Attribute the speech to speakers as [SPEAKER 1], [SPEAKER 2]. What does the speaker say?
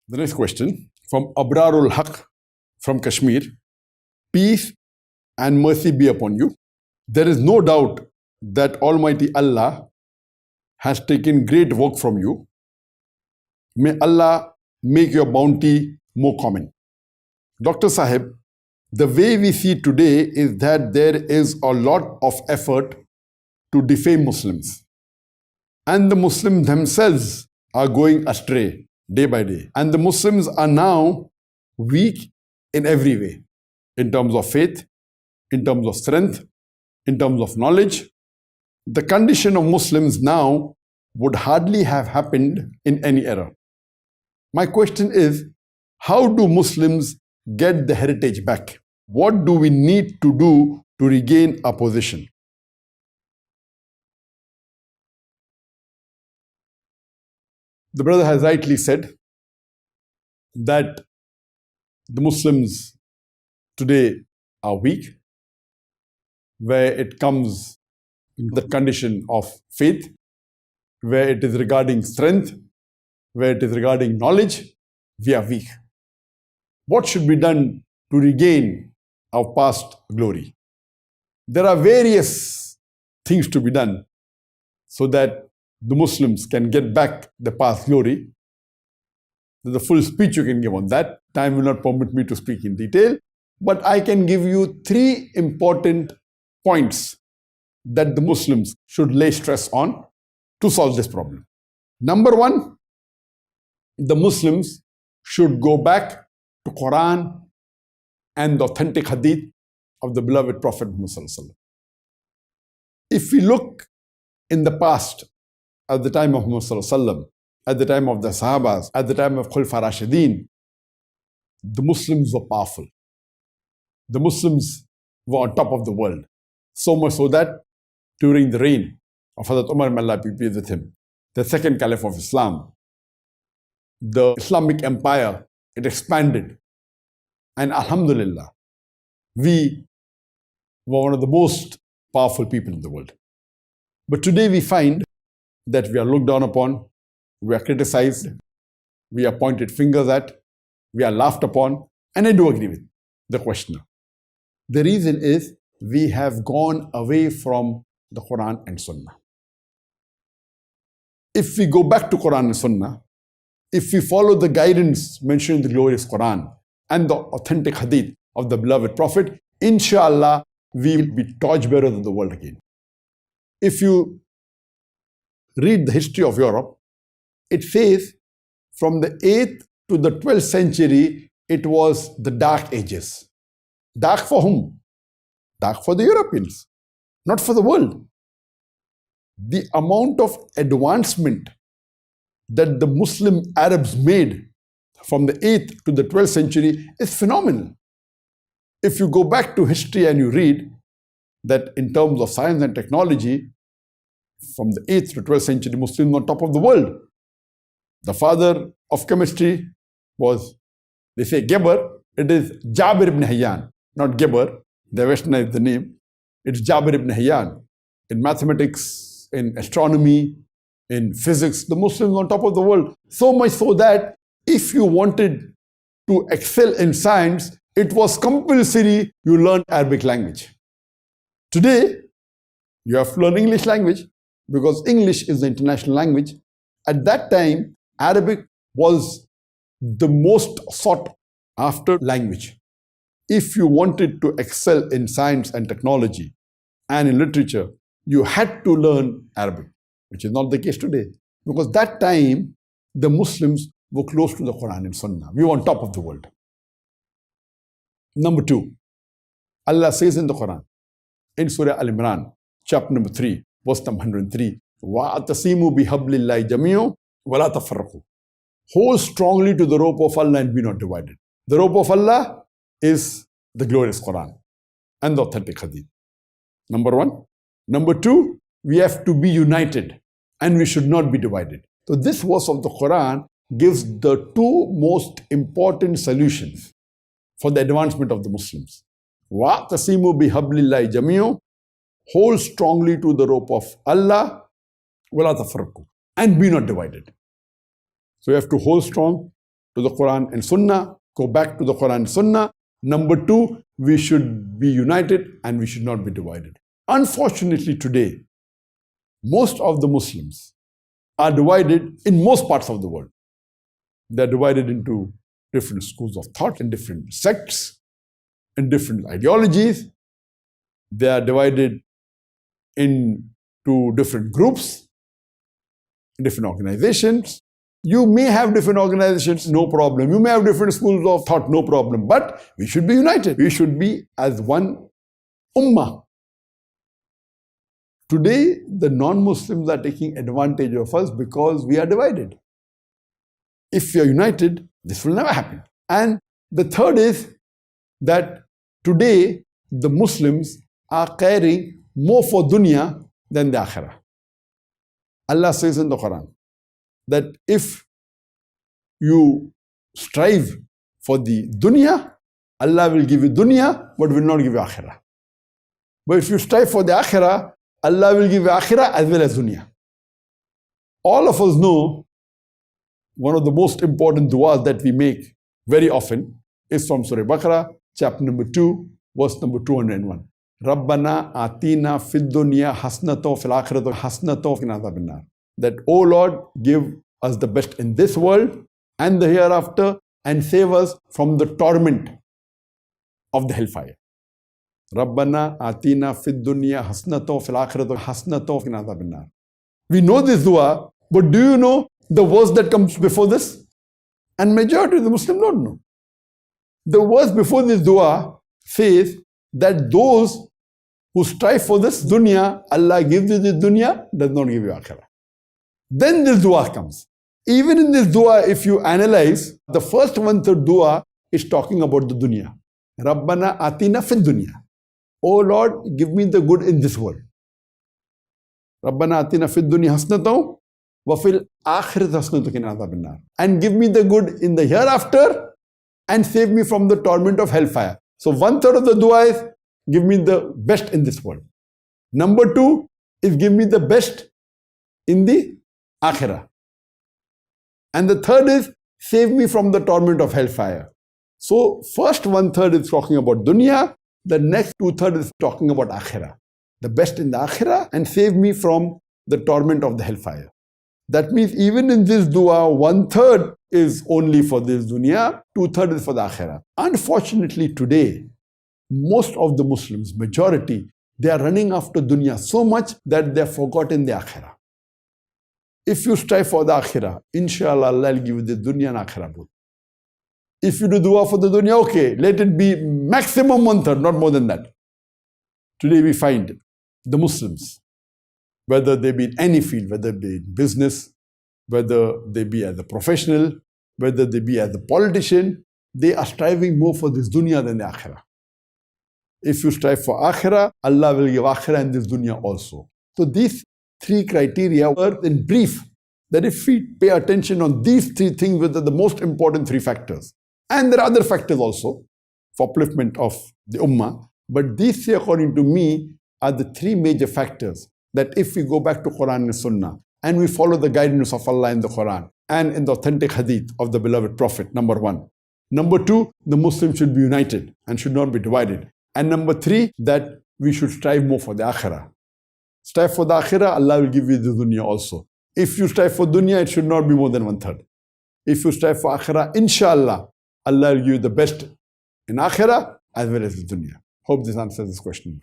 [SPEAKER 1] The next question from Abrarul Haq from Kashmir. Peace and mercy be upon you. There is no doubt that Almighty Allah has taken great work from you. May Allah make your bounty more common. Dr. Sahib, the way we see today is that there is a lot of effort to defame Muslims. And the Muslims themselves are going astray day by day. And the Muslims are now weak in every way, in terms of faith, in terms of strength, in terms of knowledge. The condition of Muslims now would hardly have happened in any era. My question is, how do Muslims get the heritage back? What do we need to do to regain our position? The brother has rightly said that the Muslims today are weak, where it comes in the condition of faith, where it is regarding strength, where it is regarding knowledge, we are weak. What should be done to regain our past glory? There are various things to be done so that the Muslims can get back the past glory. There's a full speech you can give on that. Time will not permit me to speak in detail, but I can give you 3 important points that the Muslims should lay stress on to solve this problem. Number 1, the Muslims should go back to Quran and the authentic hadith of the beloved Prophet Muhammad. If we look in the past, at the time of Muhammad, at the time of the Sahabas, at the time of Khulafa Rashidin, the Muslims were powerful. The Muslims were on top of the world. So much so that during the reign of Hazrat Umar, may Allah be pleased with him, the second Caliph of Islam, the Islamic empire, it expanded. And Alhamdulillah, we were one of the most powerful people in the world. But today we find that we are looked down upon, we are criticized, we are pointed fingers at, we are laughed upon, and I do agree with the questioner. The reason is we have gone away from the Quran and Sunnah. If we go back to Quran and Sunnah, if we follow the guidance mentioned in the glorious Quran and the authentic hadith of the beloved Prophet, inshallah, we will be torchbearers of the world again. If you read the history of Europe, it says from the 8th to the 12th century, it was the Dark Ages. Dark for whom? Dark for the Europeans, not for the world. The amount of advancement that the Muslim Arabs made from the 8th to the 12th century is phenomenal. If you go back to history and you read that in terms of science and technology, from the 8th to 12th century, Muslims were on top of the world. The father of chemistry was, they say Geber, it is Jabir ibn Hayyan, not Geber, they westernized the name. It's Jabir ibn Hayyan. In mathematics, in astronomy, in physics, the Muslims were on top of the world. So much so that if you wanted to excel in science, it was compulsory you learn Arabic language. Today, you have to learn English language because English is the international language. At that time, Arabic was the most sought after language. If you wanted to excel in science and technology and in literature, you had to learn Arabic, which is not the case today. Because that time, the Muslims were close to the Quran and Sunnah. We were on top of the world. Number 2, Allah says in the Quran, in Surah Al-Imran, chapter number 3, verse number 103, وَأَتَصِيمُوا بِحَبْلِ اللَّهِ جَمِيعًا وَلَا تَفَرَّقُوا. Hold strongly to the rope of Allah and be not divided. The rope of Allah is the glorious Quran and the authentic Hadith. Number 1. Number 2, we have to be united and we should not be divided. So this verse of the Quran gives the 2 most important solutions for the advancement of the Muslims. وَأَتَصِيمُوا بِحَبْلِ اللَّهِ جَمِيعًا. Hold strongly to the rope of Allah, وَلَا تَفَرَّقُوا, and be not divided. So you have to hold strong to the Quran and Sunnah, go back to the Quran and Sunnah. Number two, we should be united and we should not be divided. Unfortunately, today, most of the Muslims are divided in most parts of the world. They're divided into different schools of thought and different sects and different ideologies. They are divided into different groups, different organizations. You may have different organizations, no problem. You may have different schools of thought, no problem. But we should be united. We should be as one ummah. Today, the non-Muslims are taking advantage of us because we are divided. If we are united, this will never happen. And the third is that today, the Muslims are caring more for dunya than the akhirah. Allah says in the Quran that if you strive for the dunya, Allah will give you dunya, but will not give you akhirah. But if you strive for the akhirah, Allah will give you akhirah as well as dunya. All of us know one of the most important du'as that we make very often is from Surah Baqarah, chapter number 2, verse number 201. Rabbana atina fid dunya hasnato fil akhirati hasnato qina adhaban nar. That, O Lord, give us the best in this world and the hereafter and save us from the torment of the hellfire. Rabbana atina fid dunya hasnato fil akhirati hasnato qina adhaban nar. We know this dua, but do you know the verse that comes before this? And majority of the Muslims don't know. The verse before this dua says that those who strive for this dunya, Allah gives you this dunya, does not give you akhirah. Then this dua comes. Even in this dua, if you analyze, the first one-third dua is talking about the dunya. Rabbana atina fid dunya. Oh Lord, give me the good in this world. Rabbana atina fid dunya hasnatan wa fil akhirati hasnatan qina adhaban nar. And give me the good in the hereafter and save me from the torment of hellfire. So one-third of the dua is give me the best in this world. Number two is give me the best in the akhirah. And the third is save me from the torment of hellfire. So first one-third is talking about dunya, the next two-thirds is talking about akhirah. The best in the akhirah and save me from the torment of the hellfire. That means even in this dua, one-third is only for this dunya, two-thirds is for the akhirah. Unfortunately today, most of the Muslims, majority, they are running after dunya so much that they have forgotten the akhirah. If you strive for the akhirah, inshallah, Allah will give you the dunya and akhirah both. If you do dua for the dunya, okay, let it be maximum one-third, not more than that. Today we find the Muslims, whether they be in any field, whether they be in business, whether they be as a professional, whether they be as a politician, they are striving more for this dunya than the akhirah. If you strive for akhirah, Allah will give akhirah and this dunya also. So these three criteria are in brief, that if we pay attention on these three things, which are the most important three factors, and there are other factors also for upliftment of the ummah, but these three, according to me, are the three major factors that if we go back to Quran and Sunnah and we follow the guidance of Allah in the Quran and in the authentic hadith of the beloved Prophet, number one. Number two, the Muslims should be united and should not be divided. And number three, that we should strive more for the akhirah. Strive for the akhirah, Allah will give you the dunya also. If you strive for dunya, it should not be more than one-third. If you strive for akhirah, inshallah, Allah will give you the best in akhirah as well as the dunya. Hope this answers this question.